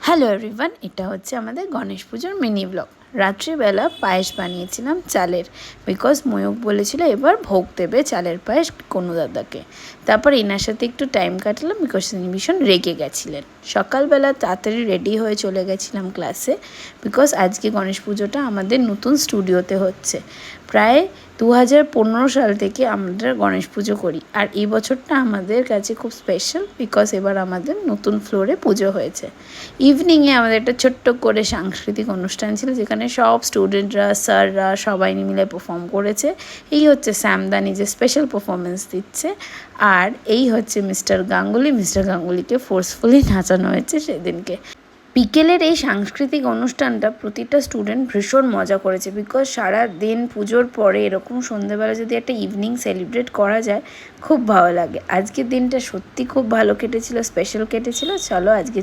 Hello everyone, এটা হচ্ছে আমাদের গণেশ পুজোর মিনি ব্লগ। রাত্রিবেলা পায়েস বানিয়েছিলাম চালের, বিকজ ময়ূক বলেছিল এবার ভোগ দেবে চালের পায়েস কনু দাদাকে। তারপর এনার সাথে একটু টাইম কাটালাম, বিকজ তিনি ভীষণ রেগে গেছিলেন। সকালবেলা তাড়াতাড়ি রেডি হয়ে চলে গেছিলাম ক্লাসে, বিকজ আজকে গণেশ পুজোটা আমাদের নতুন স্টুডিওতে হচ্ছে। প্রায় 2015 সাল থেকে আমরা গণেশ পুজো করি, আর এই বছরটা আমাদের কাছে খুব স্পেশাল, বিকজ এবার আমাদের নতুন ফ্লোরে পুজো হয়েছে। ইভিনিংয়ে আমাদের একটা ছোট্ট করে সাংস্কৃতিক অনুষ্ঠান ছিল, যেখানে সব স্টুডেন্টরা, স্যাররা সবাই মিলে পারফর্ম করেছে। এই হচ্ছে স্যামদা, নিজে স্পেশাল পারফরমেন্স দিচ্ছে। আর এই হচ্ছে মিস্টার গাঙ্গুলি। মিস্টার গাঙ্গুলিকে ফোর্সফুলি নাচানো হয়েছে সেদিনকে। বিকেলের এই সাংস্কৃতিক অনুষ্ঠানটা প্রতিটা স্টুডেন্ট ভীষণ মজা করেছে, বিকজ সারা দিন পুজোর পরে এরকম সন্ধ্যেবেলা যদি একটা ইভিনিং সেলিব্রেট করা যায়, খুব ভালো লাগে। আজকের দিনটা সত্যি খুব ভালো কেটেছিল, স্পেশাল কেটেছিল। চলো আজকে